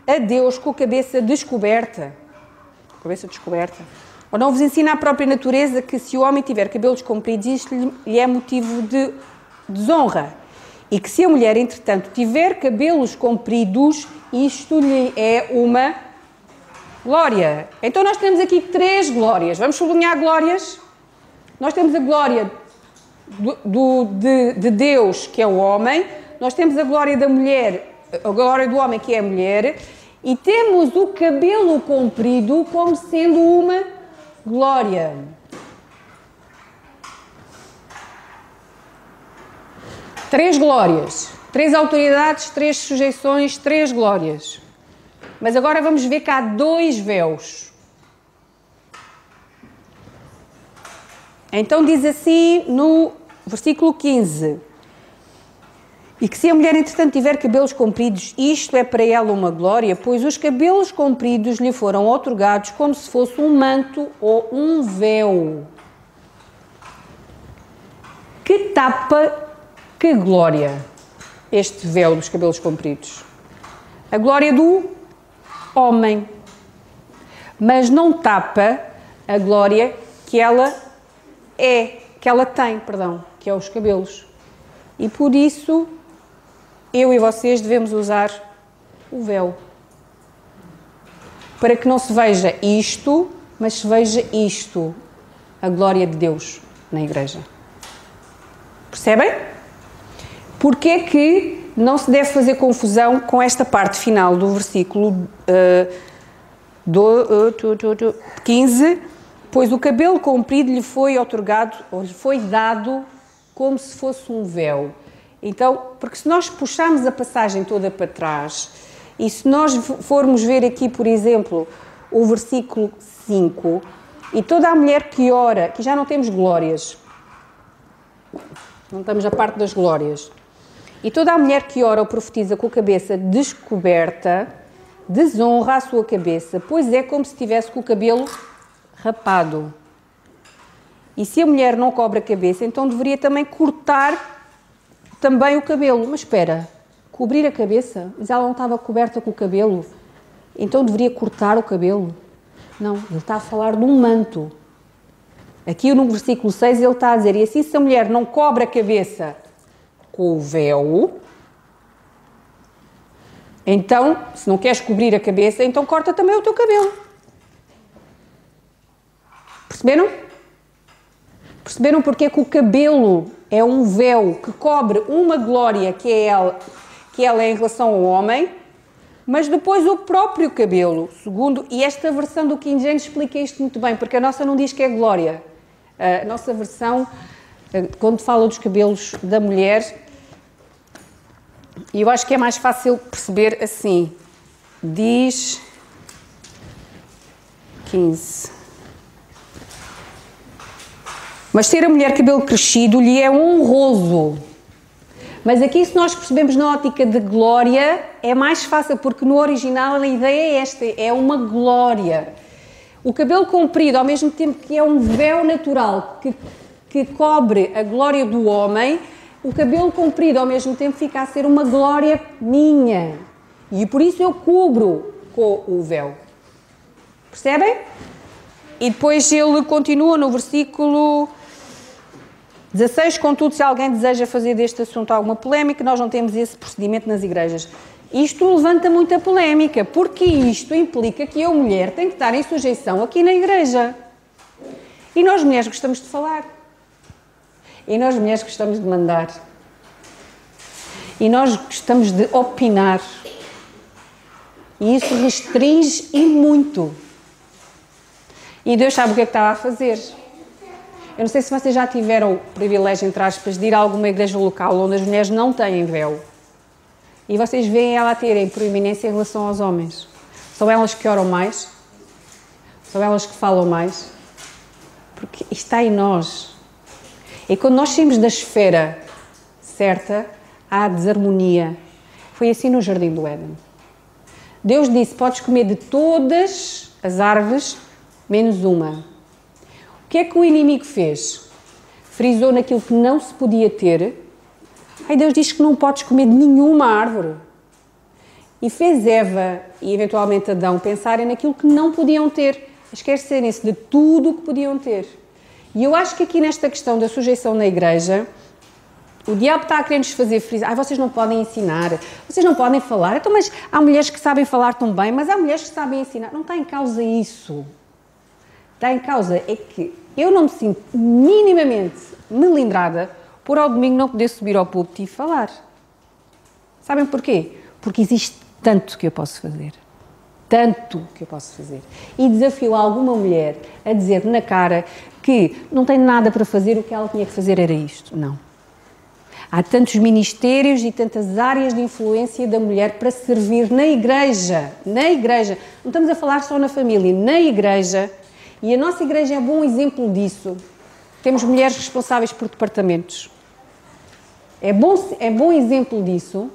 a Deus com a cabeça descoberta? Cabeça descoberta. Ou não vos ensina a própria natureza que se o homem tiver cabelos compridos, isto lhe é motivo de desonra? E que se a mulher, entretanto, tiver cabelos compridos, isto lhe é uma glória. Então nós temos aqui 3 glórias. Vamos sublinhar glórias? Nós temos a glória de Deus, que é o homem. Nós temos a glória da mulher, a glória do homem, que é a mulher. E temos o cabelo comprido como sendo uma glória. Três glórias, 3 autoridades, 3 sujeições, 3 glórias. Mas agora vamos ver que há 2 véus. Então diz assim no versículo 15. E que se a mulher, entretanto, tiver cabelos compridos, isto é para ela uma glória, pois os cabelos compridos lhe foram outorgados como se fosse um manto ou um véu. Que tapa, que glória, este véu dos cabelos compridos. A glória do homem. Mas não tapa a glória que ela tem, que é os cabelos. E por isso, eu e vocês devemos usar o véu. Para que não se veja isto, mas se veja isto, a glória de Deus na igreja. Percebem? Porque é que não se deve fazer confusão com esta parte final do versículo 15, pois o cabelo comprido lhe foi outorgado, ou lhe foi dado como se fosse um véu. Então, porque se nós puxarmos a passagem toda para trás, e se nós formos ver aqui, por exemplo, o versículo 5, e toda a mulher que ora, que já não temos glórias, não estamos na parte das glórias, e toda a mulher que ora ou profetiza com a cabeça descoberta, desonra a sua cabeça, pois é como se estivesse com o cabelo rapado. E se a mulher não cobre a cabeça, então deveria também cortar também o cabelo. Mas espera, cobrir a cabeça? Mas ela não estava coberta com o cabelo, então deveria cortar o cabelo? Não, ele está a falar de um manto. Aqui no versículo 6 ele está a dizer, e assim se a mulher não cobre a cabeça com o véu, então, se não queres cobrir a cabeça, então corta também o teu cabelo. Perceberam? Perceberam porque é que o cabelo é um véu que cobre uma glória que ela é em relação ao homem, mas depois o próprio cabelo, segundo, e esta versão do King James explica isto muito bem, porque a nossa não diz que é glória. A nossa versão, quando fala dos cabelos da mulher, e eu acho que é mais fácil perceber assim, diz 15. Mas ter a mulher cabelo crescido lhe é honroso. Mas aqui, se nós percebemos na ótica de glória, é mais fácil, porque no original a ideia é esta, é uma glória. O cabelo comprido, ao mesmo tempo que é um véu natural que cobre a glória do homem, o cabelo comprido ao mesmo tempo fica a ser uma glória minha. E por isso eu cubro com o véu. Percebem? E depois ele continua no versículo 16, contudo, se alguém deseja fazer deste assunto alguma polémica, nós não temos esse procedimento nas igrejas. Isto levanta muita polémica, porque isto implica que eu, mulher, tenho que estar em sujeição aqui na igreja. E nós, mulheres, gostamos de falar. E nós, mulheres, gostamos de mandar. E nós gostamos de opinar. E isso restringe e muito. E Deus sabe o que é que estava a fazer. Eu não sei se vocês já tiveram o privilégio, entre aspas, de ir a alguma igreja local onde as mulheres não têm véu. E vocês veem ela a terem proeminência em relação aos homens. São elas que oram mais. São elas que falam mais. Porque isto está em nós. E quando nós saímos da esfera certa, há desarmonia. Foi assim no Jardim do Éden. Deus disse, podes comer de todas as árvores, menos uma. O que é que o inimigo fez? Frisou naquilo que não se podia ter. Aí Deus diz que não podes comer de nenhuma árvore. E fez Eva e eventualmente Adão pensarem naquilo que não podiam ter. Esquecerem-se de tudo o que podiam ter. E eu acho que aqui nesta questão da sujeição na igreja, o diabo está a querer-nos fazer frisar. Vocês não podem ensinar, vocês não podem falar. Então, mas há mulheres que sabem falar tão bem, mas há mulheres que sabem ensinar. Não está em causa isso. Está em causa é que eu não me sinto minimamente melindrada por ao domingo não poder subir ao púlpito e falar. Sabem porquê? Porque existe tanto que eu posso fazer. Tanto que eu posso fazer. E desafio alguma mulher a dizer na cara que não tem nada para fazer, o que ela tinha que fazer era isto. Não. Há tantos ministérios e tantas áreas de influência da mulher para servir na igreja. Na igreja. Não estamos a falar só na família, na igreja. E a nossa igreja é bom exemplo disso. Temos mulheres responsáveis por departamentos. É bom exemplo disso,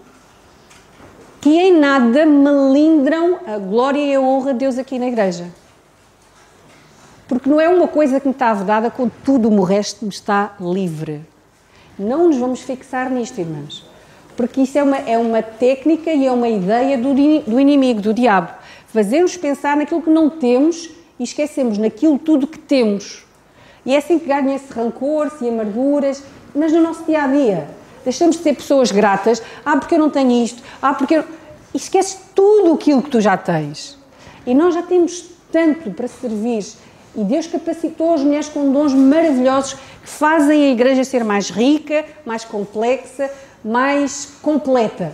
que em nada melindram a glória e a honra de Deus aqui na igreja. Porque não é uma coisa que me está vedada, quando tudo o resto me está livre. Não nos vamos fixar nisto, irmãos. Porque isso é uma técnica e é uma ideia do inimigo, do diabo. Fazer-nos pensar naquilo que não temos e esquecemos naquilo tudo que temos. E é assim que ganham esse rancor e amarguras, mas no nosso dia-a-dia. Deixamos de ser pessoas gratas. Porque eu não tenho isto. Porque eu... e esqueces tudo aquilo que tu já tens. E nós já temos tanto para servir. E Deus capacitou as mulheres com dons maravilhosos que fazem a igreja ser mais rica, mais complexa, mais completa.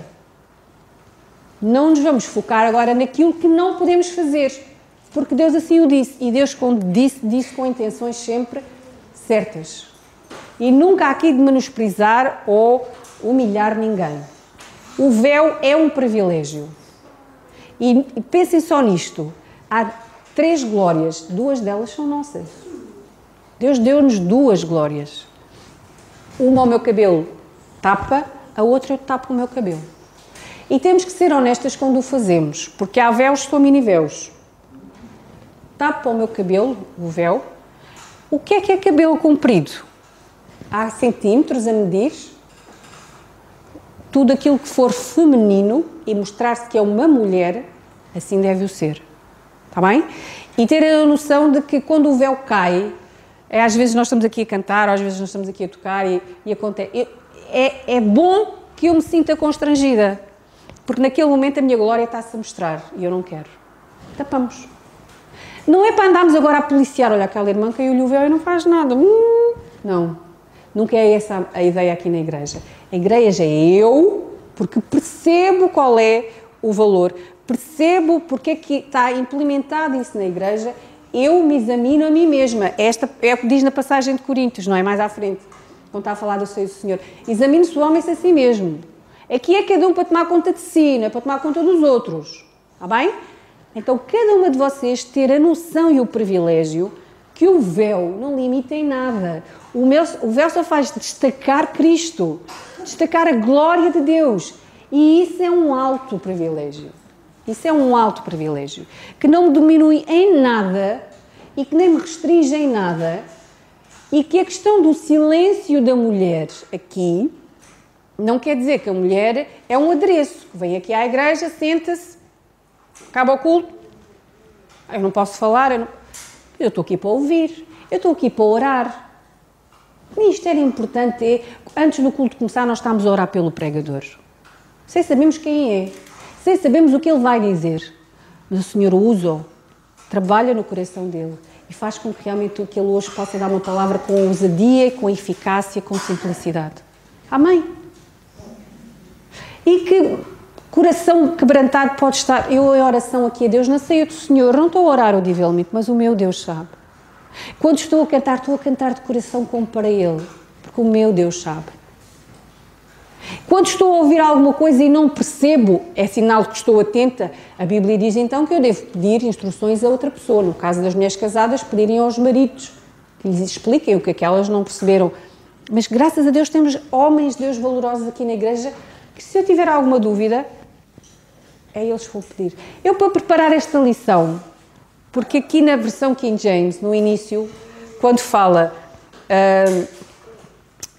Não nos vamos focar agora naquilo que não podemos fazer, porque Deus assim o disse. E Deus, quando disse com intenções sempre certas. E nunca há aqui de menosprezar ou humilhar ninguém. O véu é um privilégio. E pensem só nisto. Há 3 glórias, 2 delas são nossas. Deus deu-nos 2 glórias. Uma ao meu cabelo tapa, a outra eu tapo o meu cabelo. E temos que ser honestas quando o fazemos, porque há véus que são mini-véus. Tapo o meu cabelo, o véu. O que é cabelo comprido? Há centímetros a medir. Tudo aquilo que for feminino e mostrar-se que é uma mulher, assim deve o ser. Está bem? E ter a noção de que quando o véu cai, às vezes nós estamos aqui a cantar, ou às vezes nós estamos aqui a tocar e acontece. É bom que eu me sinta constrangida, porque naquele momento a minha glória está-se a mostrar e eu não quero. Tapamos. Não é para andarmos agora a policiar, olha, aquela irmã caiu-lhe o véu e não faz nada. Não. Nunca é essa a ideia aqui na igreja. A igreja é eu, porque percebo qual é o valor, percebo porque é que está implementado isso na igreja, eu me examino a mim mesma. Esta é o que diz na passagem de Coríntios, não é? Mais à frente, quando está a falar do Senhor do Senhor. Examine-se o homem a si mesmo. Aqui é cada um para tomar conta de si, não é para tomar conta dos outros. Está bem? Então, cada uma de vocês ter a noção e o privilégio que o véu não limita em nada. O véu só faz destacar Cristo, destacar a glória de Deus. E isso é um alto privilégio. Isso é um alto privilégio. Que não me diminui em nada e que nem me restringe em nada. E que a questão do silêncio da mulher aqui não quer dizer que a mulher é um adereço. Vem aqui à igreja, senta-se, acaba o culto. Eu não posso falar, eu estou aqui para ouvir, eu estou aqui para orar. E isto era importante. Antes do culto começar, nós estamos a orar pelo pregador. Sem sabermos quem é, sem sabermos o que ele vai dizer. Mas o Senhor o usa, trabalha no coração dele e faz com que realmente ele hoje possa dar uma palavra com ousadia, com eficácia, com simplicidade. Amém? E que coração quebrantado pode estar. Eu em oração aqui a Deus, na ceia do Senhor, não estou a orar audivelmente, mas o meu Deus sabe. Quando estou a cantar de coração como para Ele, porque o meu Deus sabe. Quando estou a ouvir alguma coisa e não percebo, é sinal que estou atenta. A Bíblia diz então que eu devo pedir instruções a outra pessoa. No caso das mulheres casadas, pedirem aos maridos que lhes expliquem o que é que elas não perceberam. Mas graças a Deus temos homens de Deus valorosos aqui na igreja que, se eu tiver alguma dúvida, é eles que vou pedir. Eu, para preparar esta lição, porque aqui na versão King James, no início, quando fala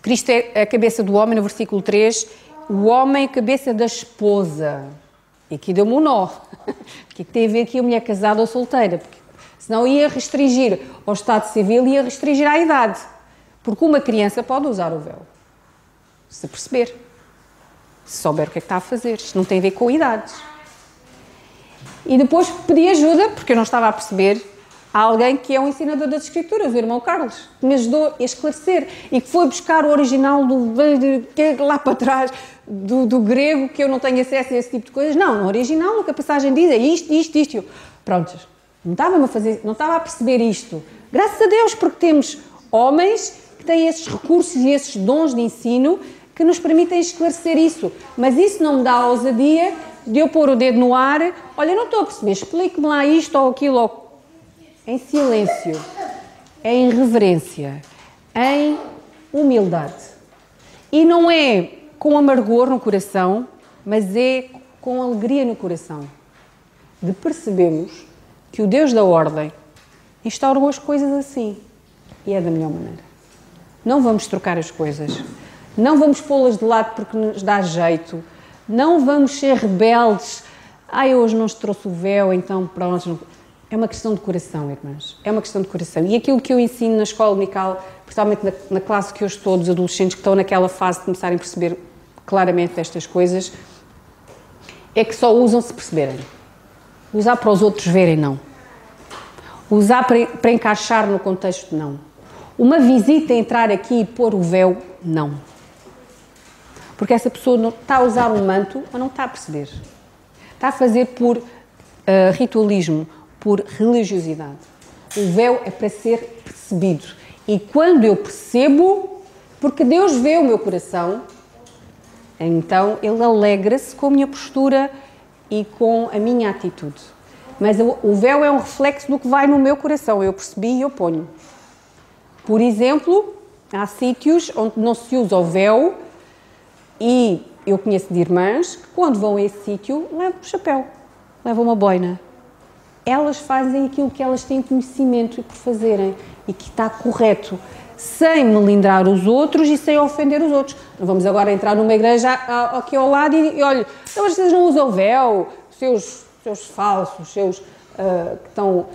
Cristo é a cabeça do homem, no versículo 3, o homem é a cabeça da esposa. E aqui deu-me um nó. O que tem a ver aqui a mulher casada ou solteira? Porque senão ia restringir ao Estado Civil e ia restringir à idade. Porque uma criança pode usar o véu. Se perceber. Se souber o que é que está a fazer. Isto não tem a ver com idades. E depois pedi ajuda, porque eu não estava a perceber, a alguém que é um ensinador das Escrituras, o irmão Carlos, que me ajudou a esclarecer e que foi buscar o original lá para trás, do grego, que eu não tenho acesso a esse tipo de coisas. Não, no original o que a passagem diz é isto. Pronto, não estava a perceber isto. Graças a Deus, porque temos homens que têm esses recursos e esses dons de ensino que nos permitem esclarecer isso. Mas isso não me dá a ousadia de eu pôr o dedo no ar, olha, não estou a perceber, explique-me lá isto ou aquilo, ou... Em silêncio, em reverência, em humildade. E não é com amargor no coração, mas é com alegria no coração. De percebermos que o Deus da ordem instaurou as coisas assim. E é da melhor maneira. Não vamos trocar as coisas. Não vamos pô-las de lado porque nos dá jeito. Não vamos ser rebeldes. Hoje não se trouxe o véu, então pronto. É uma questão de coração, irmãs. É uma questão de coração. E aquilo que eu ensino na escola dominical, principalmente na classe que eu estou, dos adolescentes que estão naquela fase de começarem a perceber claramente estas coisas, é que só usam se perceberem. Usar para os outros verem, não. Usar para encaixar no contexto, não. Uma visita, entrar aqui e pôr o véu, não. Porque essa pessoa não está a usar um manto, mas não está a perceber. Está a fazer por ritualismo, por religiosidade. O véu é para ser percebido. E quando eu percebo, porque Deus vê o meu coração, então Ele alegra-se com a minha postura e com a minha atitude. Mas o véu é um reflexo do que vai no meu coração. Eu percebi e eu ponho. Por exemplo, há sítios onde não se usa o véu e eu conheço de irmãs que quando vão a esse sítio levam um chapéu, levam uma boina. Elas fazem aquilo que elas têm conhecimento e por fazerem e que está correto, sem melindrar os outros e sem ofender os outros. Não vamos agora entrar numa igreja aqui ao lado e olha, então vocês não usam véu, seus falsos, seus que estão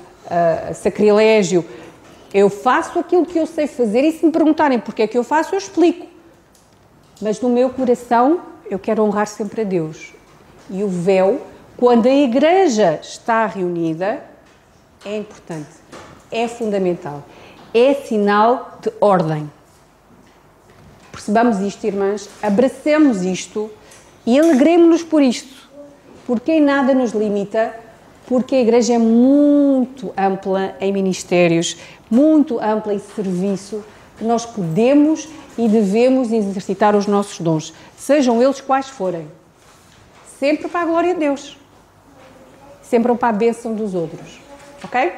sacrilégio. Eu faço aquilo que eu sei fazer e se me perguntarem porque é que eu faço, eu explico. Mas no meu coração eu quero honrar sempre a Deus. E o véu, quando a igreja está reunida, é importante, é fundamental, é sinal de ordem. Percebamos isto, irmãs, abracemos isto e alegremos-nos por isto, porque em nada nos limita, porque a igreja é muito ampla em ministérios, muito ampla em serviço, que nós podemos e devemos exercitar os nossos dons, sejam eles quais forem, sempre para a glória de Deus, sempre para a bênção dos outros, ok?